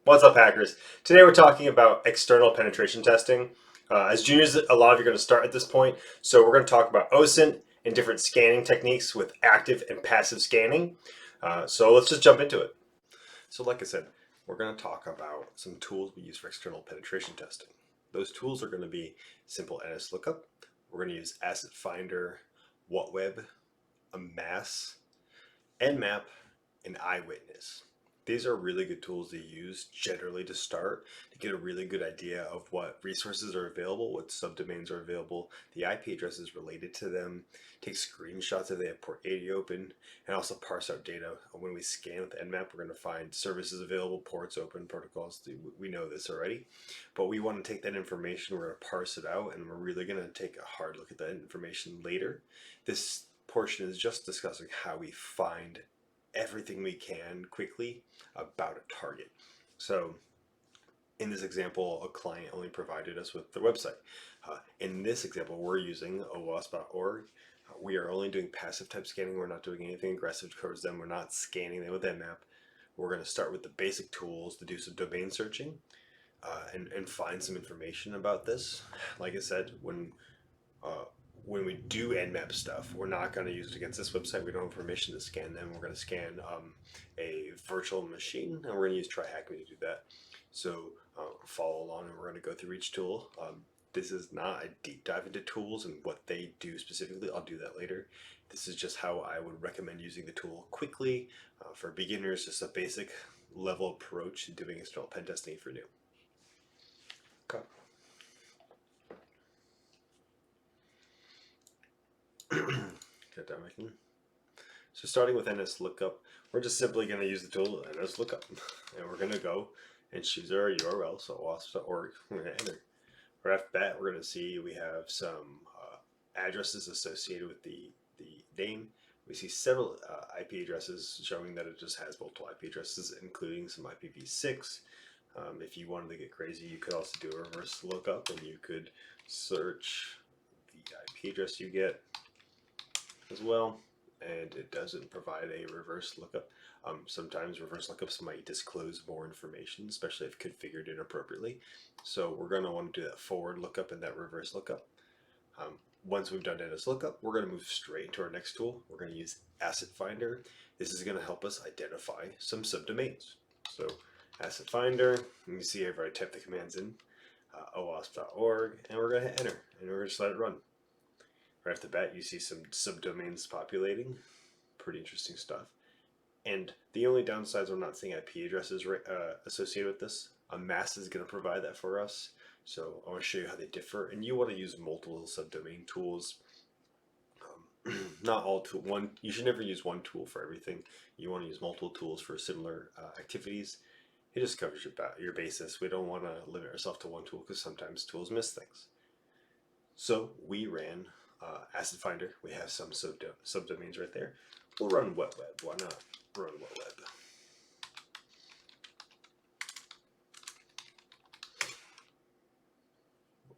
What's up, hackers? Today we're talking about external penetration testing. As juniors, a lot of you are going to start at this point, so we're going to talk about OSINT and different scanning techniques with active and passive scanning. So let's just jump into it. So like I said, we're going to talk about some tools we use for external penetration testing. Those tools are going to be simple NSLOOKUP. We're going to use Asset Finder, WhatWeb, Amass, Nmap, and Eyewitness. These are really good tools to use generally to start to get a really good idea of what resources are available, what subdomains are available, the IP addresses related to them, take screenshots if they have port 80 open, and also parse out data. When we scan with Nmap, we're going to find services available, ports open, protocols. We know this already, but we want to take that information, we're going to parse it out, and we're really going to take a hard look at that information later. This portion is just discussing how we find everything we can quickly about a target. So in this example, a client only provided us with the website. In this example, we're using OWASP.org. We are only doing passive type scanning. We're not doing anything aggressive towards them. We're not scanning them with Nmap. We're going to start with the basic tools to do some domain searching and find some information about this. Like I said, uh, when we do Nmap stuff, we're not going to use it against this website. We don't have permission to scan them. We're going to scan a virtual machine, and we're going to use TryHackMe to do that. So follow along, and we're going to go through each tool. This is not a deep dive into tools and what they do specifically. I'll do that later. This is just how I would recommend using the tool quickly for beginners, just a basic level approach to doing external pen testing for new. Okay. Get that making. So starting with NSLOOKUP, we're just simply going to use the tool NSLOOKUP, and we're going to go and choose our URL, so wasp.org. We're going to enter. Right after that, we're going to see we have some addresses associated with the name. We see several IP addresses showing that it just has multiple IP addresses, including some IPv6. If you wanted to get crazy, you could also do a reverse lookup, and you could search the IP address you get as well, and it doesn't provide a reverse lookup. Sometimes reverse lookups might disclose more information, especially if configured inappropriately. So we're going to want to do that forward lookup and that reverse lookup. Once we've done NSLOOKUP, we're going to move straight to our next tool. We're going to use Asset Finder. This is going to help us identify some subdomains. So Asset Finder, you can see I've already typed the commands in, OWASP.org, and we're going to hit enter, and we're going to just let it run. Right off the bat, you see some subdomains populating. Pretty interesting stuff. And the only downsides, we're not seeing IP addresses associated with this. Amass is going to provide that for us. So I want to show you how they differ. And you want to use multiple subdomain tools. Not all tool one. You should never use one tool for everything. You want to use multiple tools for similar activities. It just covers your basis. We don't want to limit ourselves to one tool because sometimes tools miss things. So we ran Asset Finder. We have some subdomains right there. We'll run WhatWeb. Why not run WhatWeb?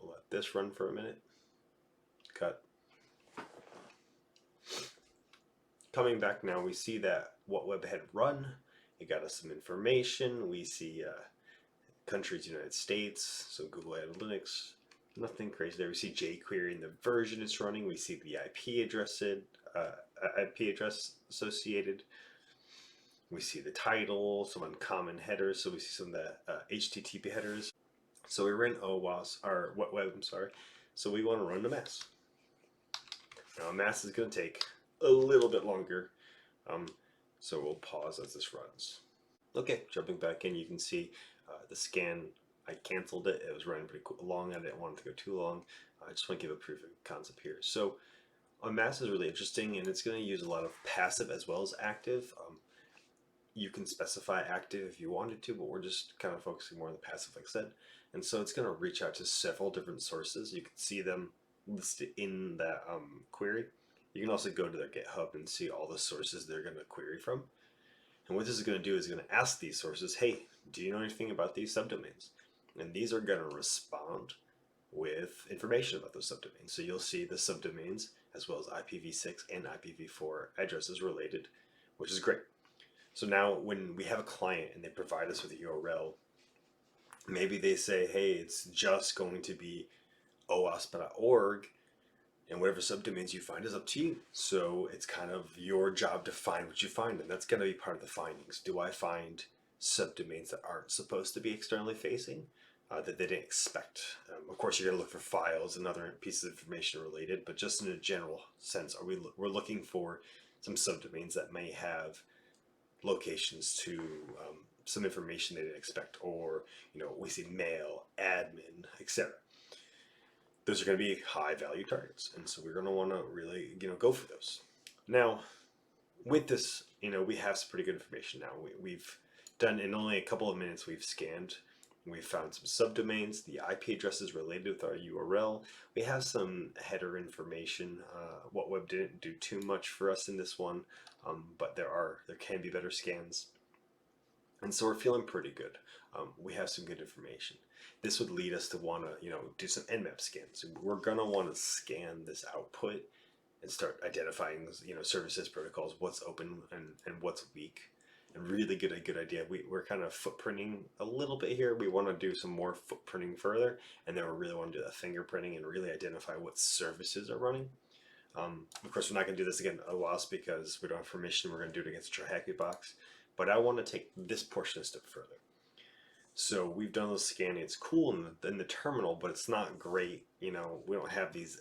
We'll let this run for a minute. Cut. Coming back now, we see that WhatWeb had run. It got us some information. We see countries, United States, so Google Analytics. Nothing crazy there. We see jQuery in the version it's running. We see the IP address associated. We see the title, some uncommon headers. So we see some of the HTTP headers. So we ran OWASP or WhatWeb. I'm sorry. So we want to run Amass. Now Amass is going to take a little bit longer. So we'll pause as this runs. Okay, jumping back in, you can see the scan. I canceled it. It was running pretty long. I didn't want it to go too long. I just want to give a proof of concept here. So Amass is really interesting, and it's going to use a lot of passive as well as active. You can specify active if you wanted to, but we're just kind of focusing more on the passive, like I said. And so it's going to reach out to several different sources. You can see them listed in that query. You can also go to their GitHub and see all the sources they're going to query from. And what this is going to do is going to ask these sources, hey, do you know anything about these subdomains? And these are going to respond with information about those subdomains. So you'll see the subdomains as well as IPv6 and IPv4 addresses related, which is great. So now when we have a client and they provide us with a URL, Maybe they say, hey, it's just going to be OWASP.org, and whatever subdomains you find is up to you. So it's kind of your job to find what you find, and that's going to be part of the findings. Do I find subdomains that aren't supposed to be externally facing, that they didn't expect? Of course, you're going to look for files and other pieces of information related, but just in a general sense, we're looking for some subdomains that may have locations to some information they didn't expect, or we see mail, admin, etc. Those are going to be high value targets, and so we're going to want to really go for those. Now, with this, we have some pretty good information now. We've done, in only a couple of minutes, we've scanned. We've found some subdomains, the IP addresses related with our URL. We have some header information. WhatWeb didn't do too much for us in this one, but there can be better scans. And so we're feeling pretty good. We have some good information. This would lead us to want to, do some Nmap scans. We're gonna want to scan this output and start identifying, services, protocols, what's open and what's weak, and really get a good idea. We're kind of footprinting a little bit here. We want to do some more footprinting further, and then we really want to do that fingerprinting and really identify what services are running. Of course, we're not going to do this again at OWASP because we don't have permission. We're going to do it against Hacky Box. But I want to take this portion a step further. So we've done the scanning. It's cool in the terminal, but it's not great. We don't have these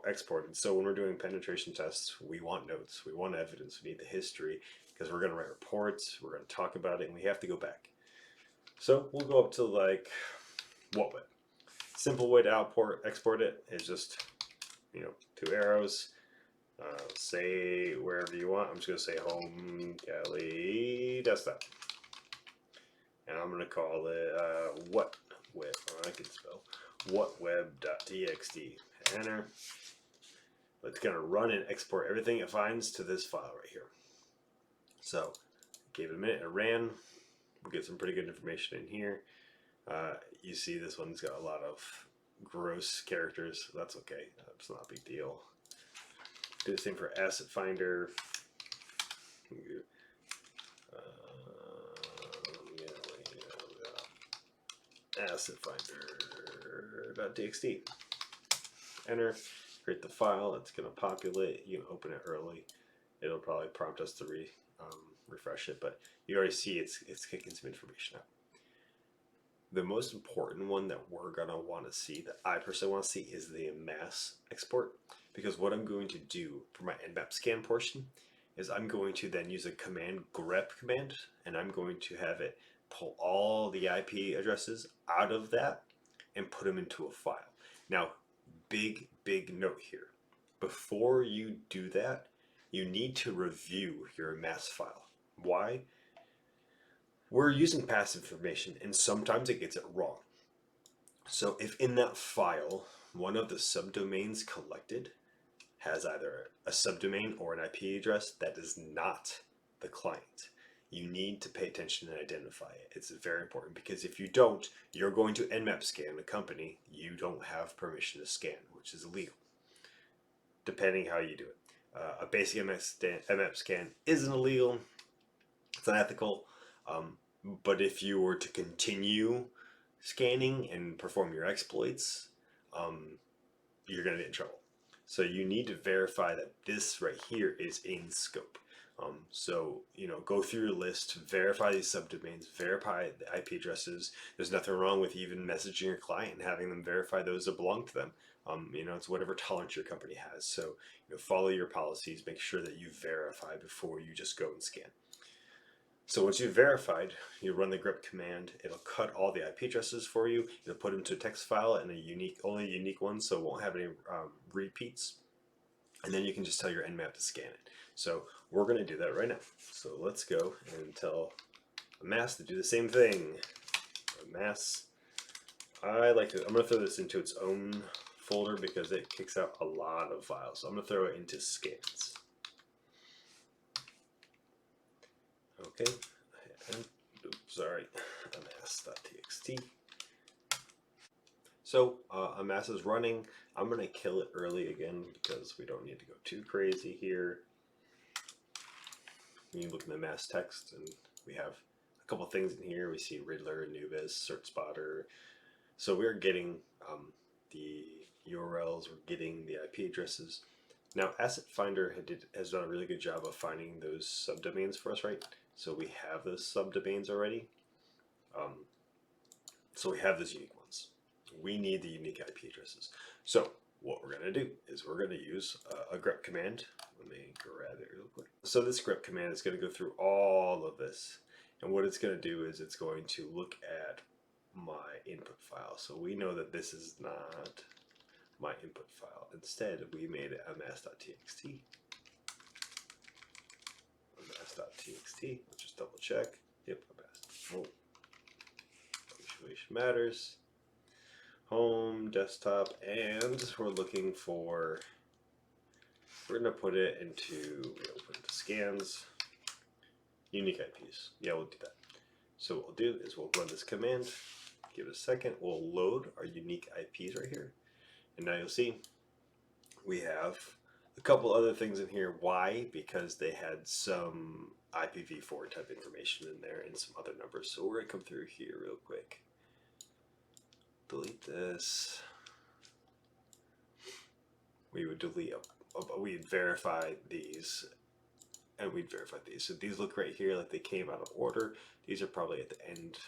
exported. So when we're doing penetration tests, we want notes. We want evidence. We need the history because we're going to write reports. We're going to talk about it, and we have to go back. So we'll go up to like WhatWeb. Simple way to export it is just 2 arrows. Say wherever you want. I'm just going to say home Cali desktop. And I'm going to call it whatweb. I can spell whatweb.txt. Enter. It's going to run and export everything it finds to this file right here. So, gave it a minute. It ran. We'll get some pretty good information in here. You see this one's got a lot of gross characters. That's okay. That's not a big deal. Do the same for Asset Finder. Asset Finder.txt. Enter. Create the file. It's going to populate. You can open it early. It'll probably prompt us to refresh it, but you already see it's kicking some information out. The most important one that we're going to want to see, that I personally want to see, is the mass export. Because what I'm going to do for my Nmap scan portion is I'm going to then use a command, grep command, and I'm going to have it pull all the IP addresses out of that and put them into a file. Now, big note here. Before you do that, you need to review your mass file. Why? We're using passive information, and sometimes it gets it wrong. So if in that file, one of the subdomains collected has either a subdomain or an IP address that is not the client, you need to pay attention and identify it. It's very important, because if you don't, you're going to Nmap scan a company you don't have permission to scan, which is illegal, depending how you do it. A basic Nmap scan isn't illegal, it's unethical, but if you were to continue scanning and perform your exploits, you're going to get in trouble. So you need to verify that this right here is in scope. So, go through your list, verify these subdomains, verify the IP addresses. There's nothing wrong with even messaging your client and having them verify those that belong to them. It's whatever tolerance your company has. So, follow your policies, make sure that you verify before you just go and scan. So once you've verified, you run the grep command. It'll cut all the IP addresses for you. It'll put them into a text file and only a unique one, so it won't have any repeats. And then you can just tell your Nmap to scan it. So we're going to do that right now. So let's go and tell Amass to do the same thing. Amass. I'm going to throw this into its own folder because it kicks out a lot of files. So I'm going to throw it into scans. Okay, amass.txt. So amass is running. I'm going to kill it early again because we don't need to go too crazy here. You look in the amass text and we have a couple things in here. We see Riddler, Anubis, Cert Spotter. So we're getting the URLs, we're getting the IP addresses. Now, Asset Finder has done a really good job of finding those subdomains for us, right? So we have those subdomains already. So we have those unique ones. We need the unique IP addresses. So what we're going to do is we're going to use a grep command. Let me grab it real quick. So this grep command is going to go through all of this. And what it's going to do is it's going to look at my input file. So we know that this is not my input file. Instead, we made it a mass.txt. Mass.txt. Let's just double check. Yep, a mass. Oh. Punctuation matters. Home, desktop, and we're looking for, we're going to put it into, we'll put it into scans, unique IPs. Yeah, we'll do that. So what we'll do is we'll run this command, give it a second, we'll load our unique IPs right here. And now you'll see we have a couple other things in here. Why? Because they had some IPv4 type information in there and some other numbers. So we're going to come through here real quick. Delete this. We would delete, we'd verify these, and we'd verify these. So these look right here like they came out of order. These are probably at the end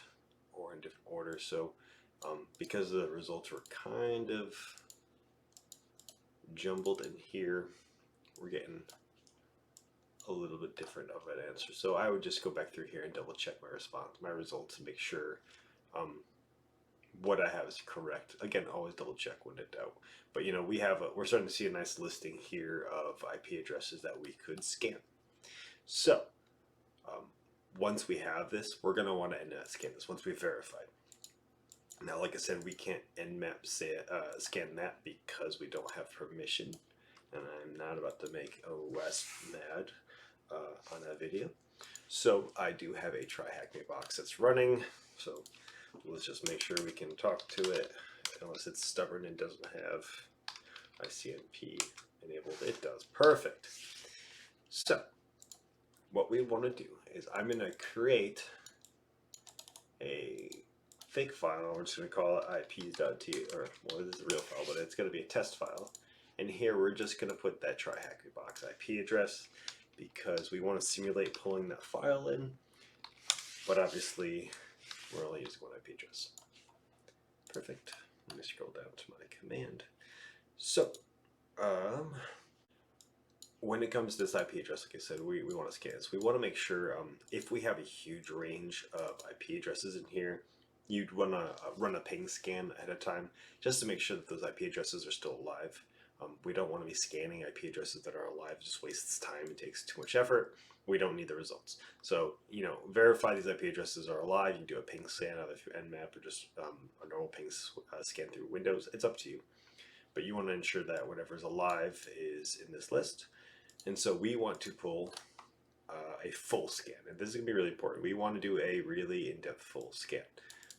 or in different order. So because the results were kind of jumbled in here, we're getting a little bit different of an answer. So I would just go back through here and double check my response, my results, and make sure what I have is correct. Again, always double check when in doubt. But you know, we're starting to see a nice listing here of IP addresses that we could scan. So once we have this, we're going to want to nmap scan this once we've verified. Now, like I said, we can't nmap scan that because we don't have permission, and I'm not about to make OS mad on that video. So I do have a try hack me box that's running. So let's just make sure we can talk to it, unless it's stubborn and doesn't have ICMP enabled. It does. Perfect. So what we want to do is I'm going to create a fake file. We're just going to call it ips.t, or well, this is a real file, but it's going to be a test file. And here we're just going to put that try hack me box IP address because we want to simulate pulling that file in, but obviously we're only using one IP address. Perfect. Let me scroll down to my command. So, when it comes to this IP address, like I said, we want to scan this. We want to make sure if we have a huge range of IP addresses in here, you'd want to run a ping scan ahead of time just to make sure that those IP addresses are still alive. We don't want to be scanning IP addresses that are alive. It just wastes time and takes too much effort. We don't need the results. So, you know, verify these IP addresses are alive. You can do a ping scan either through nmap or just a normal ping scan through Windows. It's up to you. But you want to ensure that whatever's alive is in this list. And so we want to pull a full scan. And this is going to be really important. We want to do a really in-depth full scan.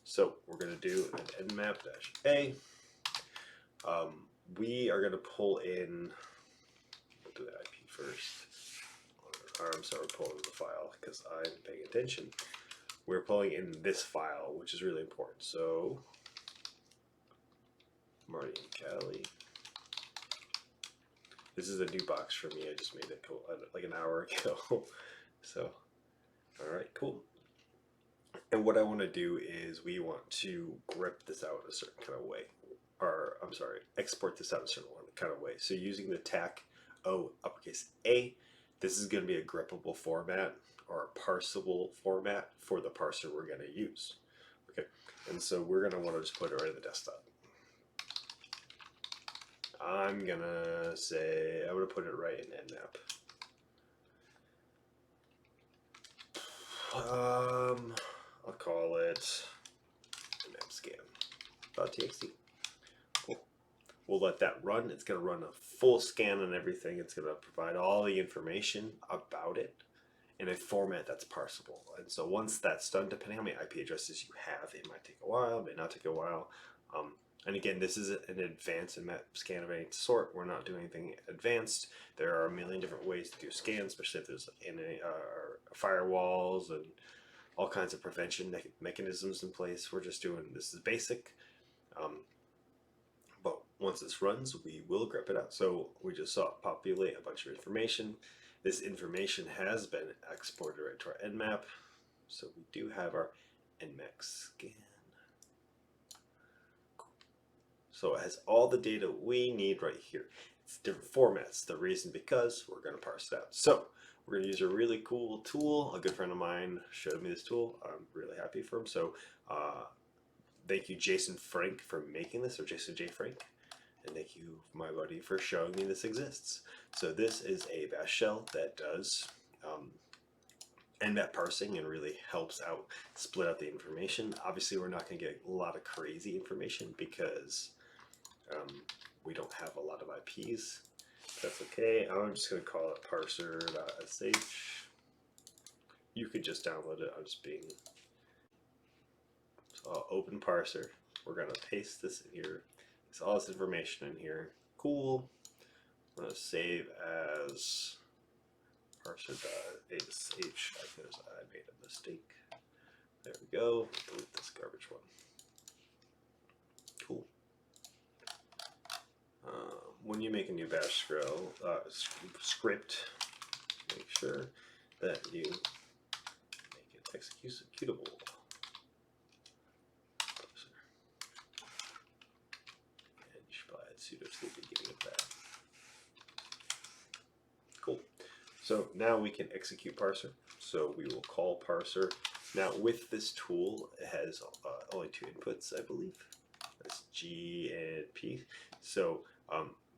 So we're going to do an nmap-a. We are going to pull in, we'll do the IP first. I'm sorry, we're pulling the file because I'm paying attention. We're pulling in this file, which is really important. So, Marty and Callie. This is a new box for me. I just made it like an hour ago. So, all right, cool. And what I want to do is we want to grep this out a certain kind of way. Or, I'm sorry, export this out a certain kind of way. So using the TAC O uppercase A, this is going to be a greppable format or a parsable format for the parser we're going to use. Okay, and so we're going to want to just put it right in the desktop. I'm going to say, I'm going to put it right in nmap. I'll call it nmap scan.txt. Cool. We'll let that run. It's going to run a full scan on everything. It's going to provide all the information about it in a format that's parsable. And so once that's done, depending on how many IP addresses you have, it might take a while, it may not take a while. And again, this is an advanced nmap scan of any sort. We're not doing anything advanced. There are a million different ways to do scans, especially if there's firewalls and all kinds of prevention mechanisms in place. We're just doing, this is basic. But once this runs, we will grep it out. So we just saw it populate a bunch of information. This information has been exported right to our Nmap. So we do have our Nmap scan. So it has all the data we need right here. It's different formats. The reason because we're going to parse it out. So we're going to use a really cool tool. A good friend of mine showed me this tool. I'm really happy for him. So thank you, Jason Frank, for making this, or Jason J. Frank. And thank you, my buddy, for showing me this exists. So this is a bash shell that does Nmap parsing and really helps out split out the information. Obviously, we're not going to get a lot of crazy information because we don't have a lot of IPs. That's okay. I'm just going to call it parser.sh. You could just download it. I'm just being... So I'll open parser. We're going to paste this in here. There's all this information in here. Cool. I'm going to save as parser.ash because I made a mistake. There we go. Delete this garbage one. Cool. When you make a new bash script, make sure that you make it executable. And you should probably add sudo to the beginning of that. Cool. So now we can execute parser. So we will call parser. Now with this tool, it has only two inputs, I believe. That's G and P. So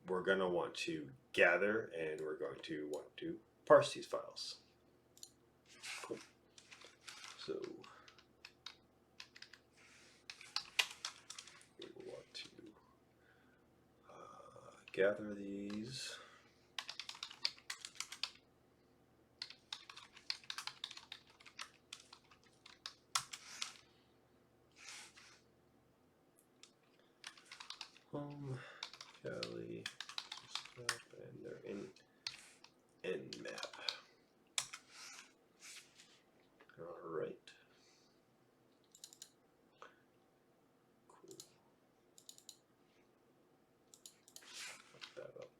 we're going to want to gather, and we're going to want to parse these files. Cool. So we will want to gather these. Cali, and they're in Nmap. All right. Cool. Put that up.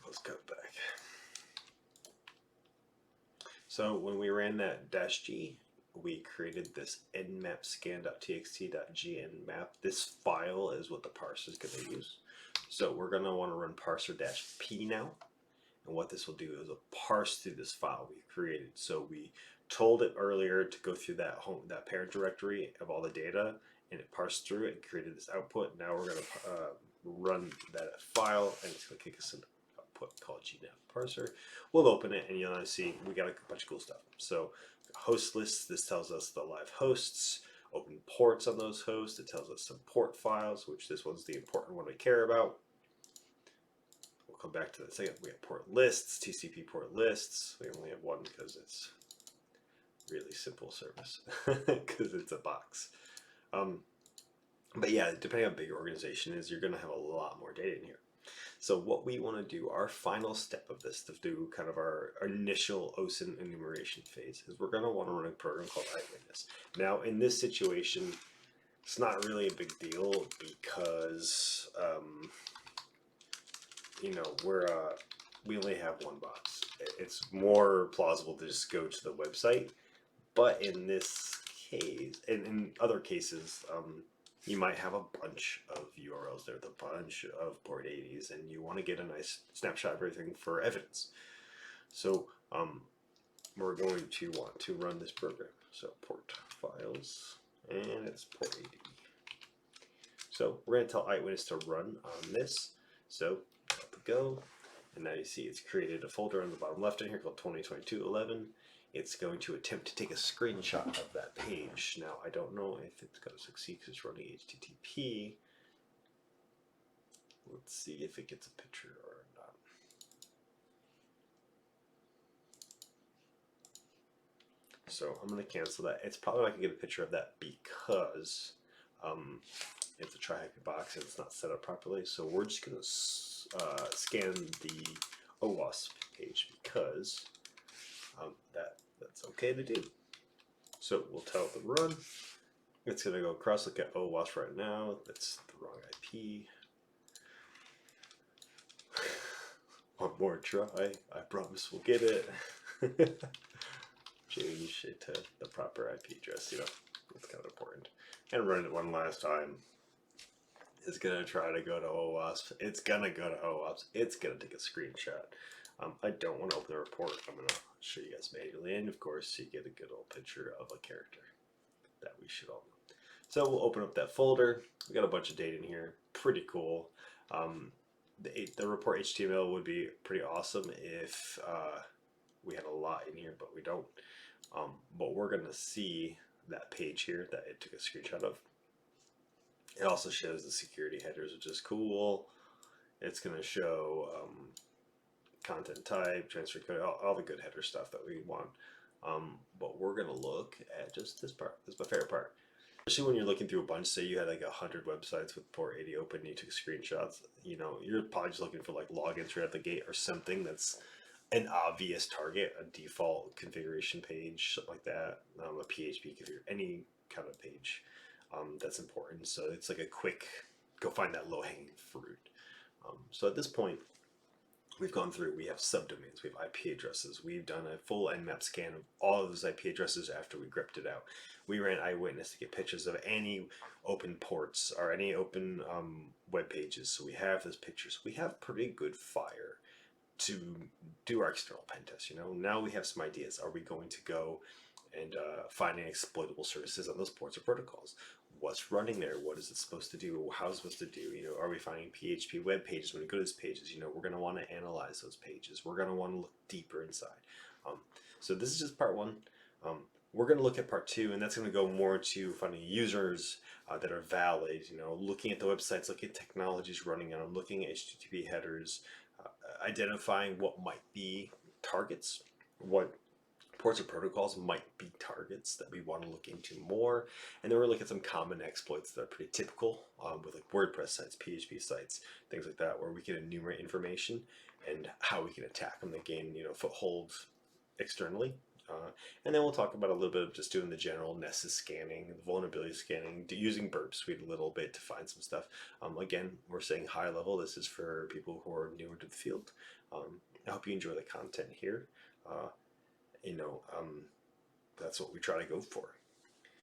Let's cut back. So when we ran that -g, we created this nmap scan.txt.gnmap. This file is what the parser is going to use. So we're going to want to run parser-p now. And what this will do is it'll parse through this file we created. So we told it earlier to go through that parent directory of all the data, and it parsed through it and created this output. Now we're going to run that file, and it's going to kick us an output called gnap parser. We'll open it, and you'll see we got a bunch of cool stuff. So host lists, this tells us the live hosts, open ports on those hosts. It tells us some port files, which this one's the important one we care about. We'll come back to that second. We have port lists, TCP port lists. We only have one because it's really simple service because it's a box. But yeah, depending on how big your organization is, you're going to have a lot more data in here. So what we want to do, our final step of this, to do kind of our initial OSINT enumeration phase, is we're going to want to run a program called iWitness. Now, in this situation, it's not really a big deal because you know, we only have one box. It's more plausible to just go to the website, but in this case, and in other cases, you might have a bunch of URLs there, a bunch of port 80s, and you want to get a nice snapshot of everything for evidence. So we're going to want to run this program. So port files, and it's port 80. So we're going to tell iWitness to run on this. So go, and now you see it's created a folder on the bottom left in here called 2022-11. It's going to attempt to take a screenshot of that page. Now I don't know if it's going to succeed because it's running HTTP. Let's see if it gets a picture or not. So I'm going to cancel that. It's probably not going to get a picture of that because it's a tri-happy box and it's not set up properly. So we're just going to scan the OWASP page because that's okay to do. So we'll tell it to run. It's going to go across, look at OWASP right now. That's the wrong IP. One more try. I promise we'll get it. Change it to the proper IP address, you know, it's kind of important. And run it one last time. It's gonna try to go to OWASP. It's gonna go to OWASP. It's gonna take a screenshot. I don't want to open the report. I'm gonna show you guys manually, and of course you get a good old picture of a character that we should all know. So we'll open up that folder. We got a bunch of data in here. Pretty cool. The report HTML would be pretty awesome if we had a lot in here, but we don't. But we're gonna see that page here that it took a screenshot of. It also shows the security headers, which is cool. It's gonna show content type, transfer code, all the good header stuff that we want. But we're gonna look at just this part. This is my favorite part. Especially when you're looking through a bunch, say you had like 100 websites with port 80 open and you took screenshots, you know, you're probably just looking for like logins right at the gate or something that's an obvious target, a default configuration page, something like that, a PHP configure, any kind of page that's important. So it's like a quick, go find that low-hanging fruit. So at this point, we've gone through, we have subdomains, we have IP addresses, we've done a full Nmap scan of all of those IP addresses after we gripped it out. We ran Eyewitness to get pictures of any open ports or any open web pages. So we have those pictures. We have pretty good fire to do our external pen test. You know, now we have some ideas. Are we going to go and find any exploitable services on those ports or protocols? What's running there? What is it supposed to do? How is it supposed to do? You know, are we finding PHP web pages? When we go to those pages, you know, we're going to want to analyze those pages. We're going to want to look deeper inside. So this is just part one. We're going to look at part two, and that's going to go more to finding users that are valid, you know, looking at the websites, looking at technologies running on them, looking at HTTP headers, identifying what might be targets, what ports or protocols might be targets that we want to look into more, and then we're looking at some common exploits that are pretty typical with like WordPress sites, PHP sites, things like that, where we can enumerate information and how we can attack them to gain, you know, foothold externally. And then we'll talk about a little bit of just doing the general Nessus scanning, the vulnerability scanning, using Burp Suite a little bit to find some stuff. Again, we're saying high level. This is for people who are newer to the field. I hope you enjoy the content here. You know, that's what we try to go for.